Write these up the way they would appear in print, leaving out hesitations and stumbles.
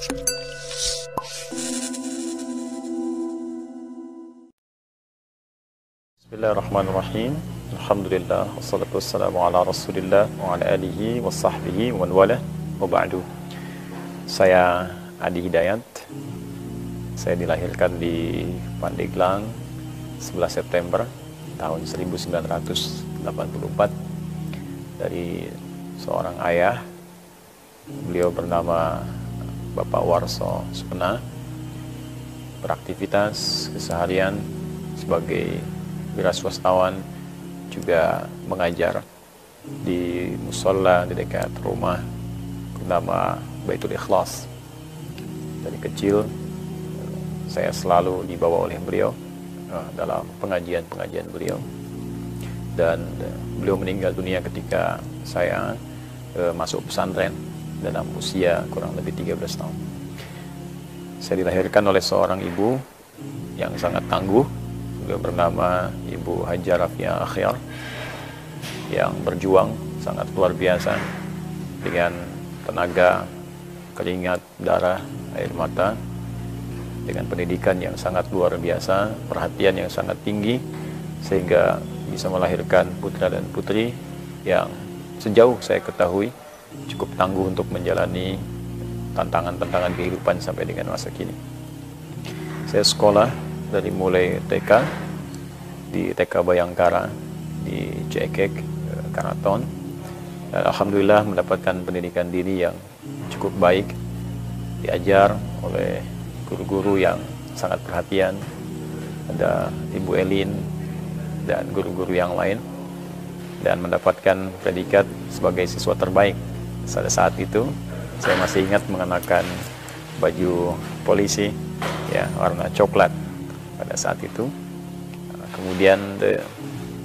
Bismillahirrahmanirrahim. Alhamdulillah, wassalatu wassalamu ala rasulillah wa ala alihi wa sahbihi wa man wala wa ba'du. Saya Adi Hidayat. Saya dilahirkan di Pandeglang 11 September tahun 1984 dari seorang ayah. Beliau bernama Bapak Warso Supena. Beraktivitas keseharian sebagai wira swastawan, juga mengajar di musola di dekat rumah bernama Baitul Ikhlas. Dari kecil saya selalu dibawa oleh beliau dalam pengajian-pengajian beliau, dan beliau meninggal dunia ketika saya masuk pesantren dalam usia kurang lebih 13 tahun. Saya dilahirkan oleh seorang ibu yang sangat tangguh. Beliau bernama Ibu Hajar Rafia Akhyar, yang berjuang sangat luar biasa dengan tenaga, keringat, darah, air mata, dengan pendidikan yang sangat luar biasa, perhatian yang sangat tinggi, sehingga bisa melahirkan putra dan putri yang sejauh saya ketahui cukup tangguh untuk menjalani tantangan-tantangan kehidupan sampai dengan masa kini. Saya sekolah dari mulai TK di TK Bayangkara di Cekek, Karaton, dan alhamdulillah mendapatkan pendidikan dini yang cukup baik, diajar oleh guru-guru yang sangat perhatian, ada Ibu Elin dan guru-guru yang lain, dan mendapatkan predikat sebagai siswa terbaik. Pada saat itu saya masih ingat mengenakan baju polisi ya warna coklat pada saat itu. Kemudian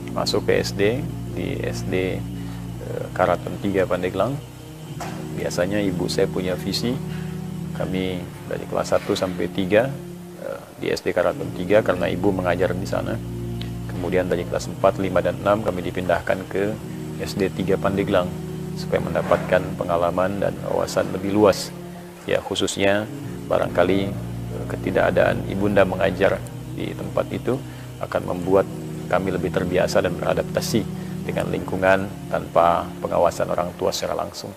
masuk ke SD di SD Karaton 3 Pandeglang. Biasanya ibu saya punya visi kami dari kelas 1 sampai 3 di SD Karaton 3 karena ibu mengajar di sana. Kemudian dari kelas 4, 5, dan 6 kami dipindahkan ke SD 3 Pandeglang supaya mendapatkan pengalaman dan wawasan lebih luas. Ya, khususnya barangkali ketidakadaan ibunda mengajar di tempat itu akan membuat kami lebih terbiasa dan beradaptasi dengan lingkungan tanpa pengawasan orang tua secara langsung.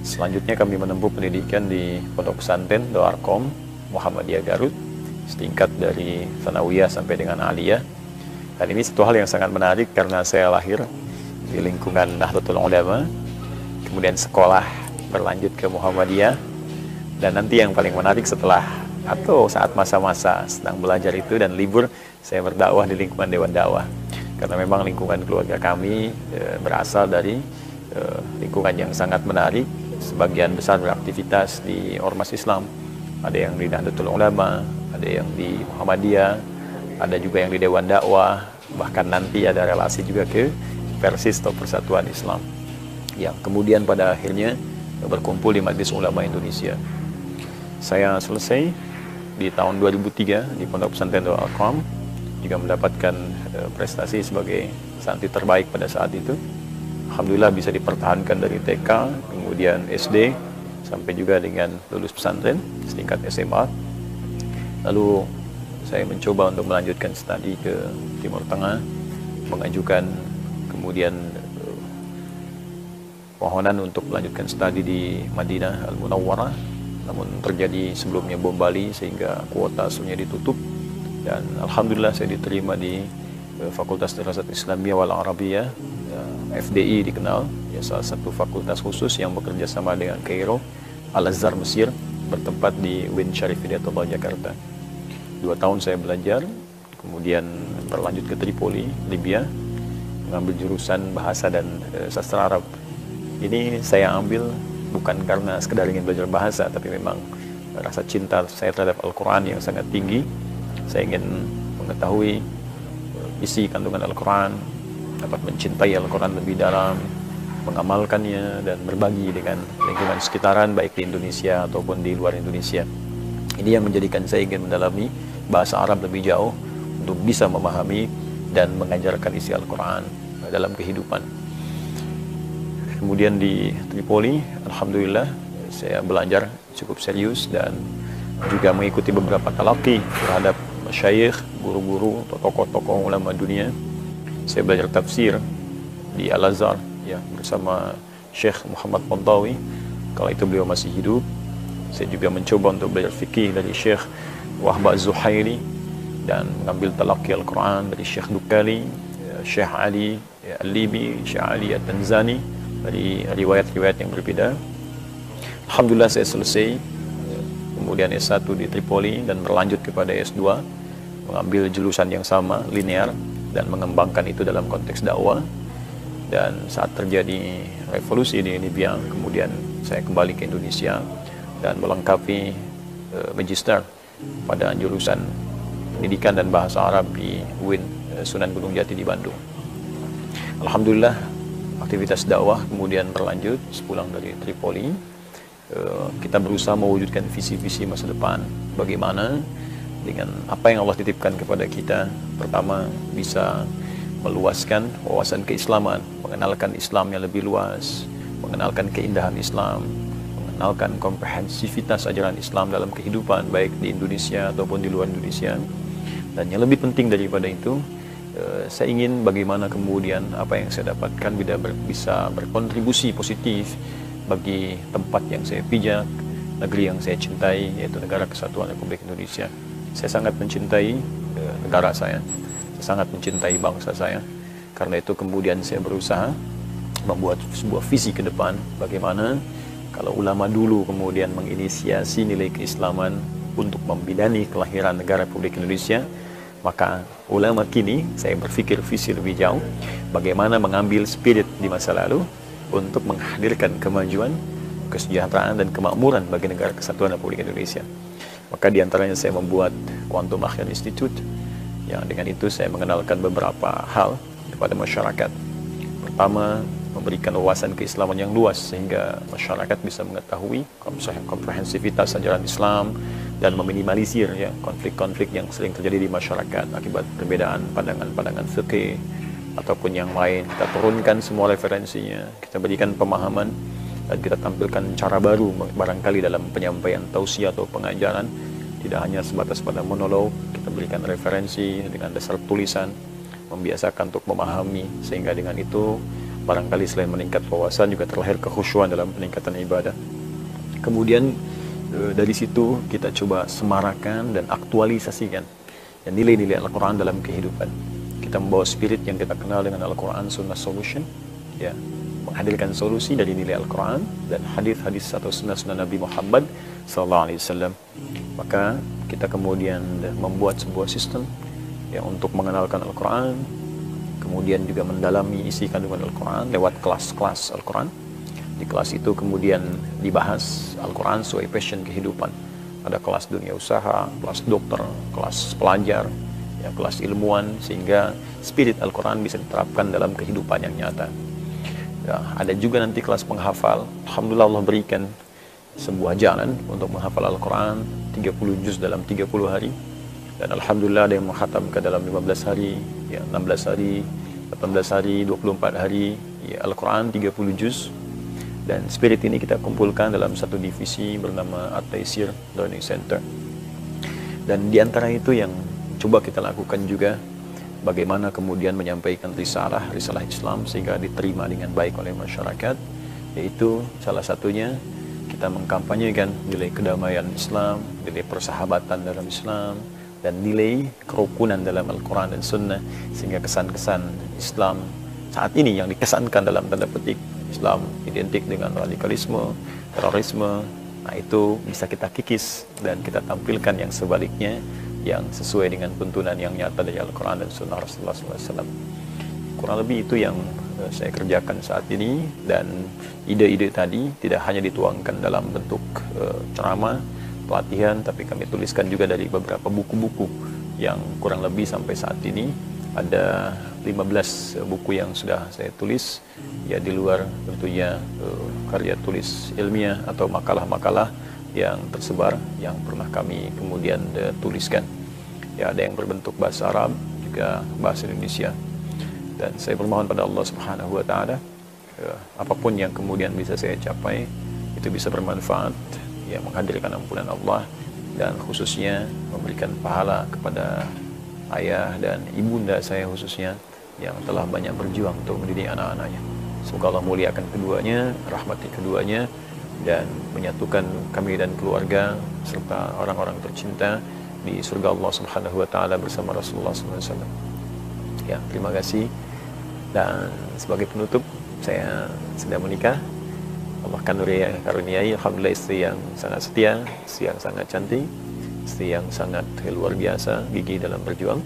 Selanjutnya kami menempuh pendidikan di Pondok Pesantren Doarkom Muhammadiyah Garut, setingkat dari Tsanawiyah sampai dengan Aliyah. Dan ini satu hal yang sangat menarik karena saya lahir di lingkungan Nahdlatul Ulama, kemudian sekolah berlanjut ke Muhammadiyah, dan nanti yang paling menarik setelah atau saat masa-masa sedang belajar itu dan libur, saya berdakwah di lingkungan Dewan Dakwah. Karena memang lingkungan keluarga kami berasal dari lingkungan yang sangat menarik. Sebagian besar beraktivitas di ormas Islam. Ada yang di Nahdlatul Ulama, ada yang di Muhammadiyah, ada juga yang di Dewan Dakwah, bahkan nanti ada relasi juga ke Persis atau Persatuan Islam, yang kemudian pada akhirnya berkumpul di Majelis Ulama Indonesia. Saya selesai di tahun 2003 di Pondok Pesantren Doarkom, juga mendapatkan prestasi sebagai santri terbaik pada saat itu. Alhamdulillah bisa dipertahankan dari TK, kemudian SD, sampai juga dengan lulus pesantren setingkat SMA. Lalu saya mencoba untuk melanjutkan studi ke Timur Tengah, mengajukan kemudian permohonan untuk melanjutkan studi di Madinah Al-Munawwarah, namun terjadi sebelumnya bom Bali sehingga kuota semuanya ditutup, dan alhamdulillah saya diterima di Fakultas Dirasat Islamiyah wal Arabiyah, FDI dikenal, ya, salah satu fakultas khusus yang bekerja sama dengan Kairo, Al-Azhar Mesir, bertempat di Win Syarif Hidayatullah Jakarta. 2 tahun saya belajar, kemudian berlanjut ke Tripoli, Libya, mengambil jurusan bahasa dan sastra Arab. Ini saya ambil bukan karena sekedar ingin belajar bahasa, tapi memang rasa cinta saya terhadap Al-Quran yang sangat tinggi. Saya ingin mengetahui isi kandungan Al-Quran, dapat mencintai Al-Quran lebih dalam, mengamalkannya, dan berbagi dengan lingkungan sekitaran, baik di Indonesia ataupun di luar Indonesia. Ini yang menjadikan saya ingin mendalami bahasa Arab lebih jauh untuk bisa memahami dan mengajarkan isi Al-Quran dalam kehidupan. Kemudian di Tripoli, alhamdulillah saya belajar cukup serius dan juga mengikuti beberapa talaqi terhadap masyayikh, guru-guru, tokoh-tokoh ulama dunia. Saya belajar tafsir di Al-Azhar ya bersama Syekh Muhammad Pontawi kalau itu beliau masih hidup. Saya juga mencoba untuk belajar fikih dari Syekh Wahba Az-Zuhairi dan mengambil talaqi Al-Quran dari Syekh Dukali, Syekh Ali Al-Libi, Syekh Ali At-Tanzani dari riwayat-riwayat yang berbeda. Alhamdulillah saya selesai, kemudian S1 di Tripoli dan berlanjut kepada S2 mengambil jurusan yang sama, linear, dan mengembangkan itu dalam konteks dakwah. Dan saat terjadi revolusi di Libya, kemudian saya kembali ke Indonesia dan melengkapi magister pada jurusan pendidikan dan bahasa Arab di UIN Sunan Gunung Jati di Bandung. Alhamdulillah aktivitas dakwah kemudian berlanjut sepulang dari Tripoli. Kita berusaha mewujudkan visi-visi masa depan, bagaimana dengan apa yang Allah titipkan kepada kita. Pertama, bisa meluaskan wawasan keislaman, mengenalkan Islam yang lebih luas, mengenalkan keindahan Islam, mengenalkan komprehensivitas ajaran Islam dalam kehidupan baik di Indonesia ataupun di luar Indonesia. Dan yang lebih penting daripada itu, saya ingin bagaimana kemudian apa yang saya dapatkan bisa berkontribusi positif bagi tempat yang saya pijak, negeri yang saya cintai, yaitu Negara Kesatuan Republik Indonesia. Saya sangat mencintai negara saya sangat mencintai bangsa saya. Karena itu kemudian saya berusaha membuat sebuah visi ke depan, bagaimana kalau ulama dulu kemudian menginisiasi nilai keislaman untuk membidani kelahiran negara Republik Indonesia, maka ulama kini saya berpikir visi lebih jauh, bagaimana mengambil spirit di masa lalu untuk menghadirkan kemajuan, kesejahteraan dan kemakmuran bagi negara Kesatuan Republik Indonesia. Maka diantaranya saya membuat Quantum Akhyar Institute, yang dengan itu saya mengenalkan beberapa hal kepada masyarakat. Pertama, memberikan wawasan keislaman yang luas sehingga masyarakat bisa mengetahui komprehensivitas ajaran Islam dan meminimalisir ya konflik-konflik yang sering terjadi di masyarakat akibat perbedaan pandangan-pandangan fikih ataupun yang lain. Kita turunkan semua referensinya, kita berikan pemahaman dan kita tampilkan cara baru barangkali dalam penyampaian tausiah atau pengajaran, tidak hanya sebatas pada monolog. Kita berikan referensi dengan dasar tulisan, membiasakan untuk memahami, sehingga dengan itu barangkali selain meningkat wawasan juga terlahir kekhusyuan dalam peningkatan ibadah. Kemudian dari situ kita coba semarakan dan aktualisasikan dan nilai-nilai Al-Quran dalam kehidupan. Kita membawa spirit yang kita kenal dengan Al-Quran Sunnah Solution, ya, menghadirkan solusi dari nilai Al-Quran dan hadis-hadis atau sunnah-sunnah Nabi Muhammad SAW. Maka kita kemudian membuat sebuah sistem yang untuk mengenalkan Al-Quran, kemudian juga mendalami isi kandungan Al-Quran lewat kelas-kelas Al-Quran. Di kelas itu kemudian dibahas Al-Quran sesuai passion kehidupan. Ada kelas dunia usaha, kelas dokter, kelas pelajar, ya, kelas ilmuwan, sehingga spirit Al-Quran bisa diterapkan dalam kehidupan yang nyata. Ya, ada juga nanti kelas penghafal. Alhamdulillah Allah berikan sebuah jalan untuk menghafal Al-Quran 30 juz dalam 30 hari. Dan Alhamdulillah ada yang menghatamkan dalam 15 hari, ya, 16 hari, 18 hari, 24 hari, ya, Al-Quran 30 juz. Dan spirit ini kita kumpulkan dalam satu divisi bernama At-Taisir Learning Center. Dan diantara itu yang coba kita lakukan juga, bagaimana kemudian menyampaikan risalah Islam sehingga diterima dengan baik oleh masyarakat, yaitu salah satunya kita mengkampanyekan nilai kedamaian Islam, nilai persahabatan dalam Islam, dan nilai kerukunan dalam Al-Quran dan Sunnah, sehingga kesan-kesan Islam saat ini yang dikesankan dalam tanda petik Islam identik dengan radikalisme, terorisme, nah itu bisa kita kikis dan kita tampilkan yang sebaliknya, yang sesuai dengan tuntunan yang nyata dari Al-Quran dan Sunnah Rasulullah SAW. Kurang lebih itu yang saya kerjakan saat ini, dan ide-ide tadi tidak hanya dituangkan dalam bentuk ceramah, pelatihan, tapi kami tuliskan juga dari beberapa buku-buku yang kurang lebih sampai saat ini ada 15 buku yang sudah saya tulis, ya, di luar tentunya karya tulis ilmiah atau makalah-makalah yang tersebar yang pernah kami kemudian tuliskan. Ya, ada yang berbentuk bahasa Arab, juga bahasa Indonesia. Dan saya bermohon pada Allah Subhanahu wa taala, apapun yang kemudian bisa saya capai itu bisa bermanfaat, ya, menghadirkan ampunan Allah, dan khususnya memberikan pahala kepada ayah dan ibunda saya khususnya yang telah banyak berjuang untuk mendidik anak-anaknya. Semoga Allah muliakan keduanya, rahmati keduanya, dan menyatukan kami dan keluarga serta orang-orang tercinta di surga Allah Subhanahu wa taala bersama Rasulullah SAW. Ya, terima kasih. Dan sebagai penutup, saya sedang menikah. Allah karuniai alhamdulillah istri yang sangat setia, istri yang sangat cantik, istri yang sangat luar biasa, gigih dalam berjuang,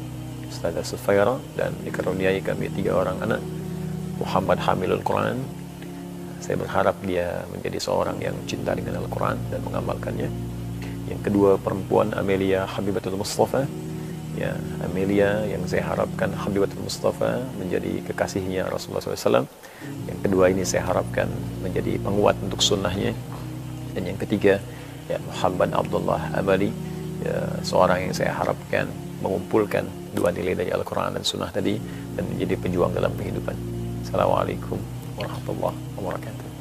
Ustazah Sufaira, dan dikaruniai kami 3 orang anak. Muhammad Hamilul Quran, saya berharap dia menjadi seorang yang cinta dengan Al-Quran dan mengamalkannya. Yang kedua, perempuan Amelia Habibatul Mustafa, ya, Amelia yang saya harapkan Habibatul Mustafa menjadi kekasihnya Rasulullah SAW. Yang kedua ini saya harapkan menjadi penguat untuk sunnahnya. Dan yang ketiga, ya, Muhammad Abdullah Amali, ya, seorang yang saya harapkan mengumpulkan 2 nilai dari Al-Quran dan sunnah tadi dan menjadi pejuang dalam kehidupan. Assalamualaikum warahmatullahi wabarakatuh.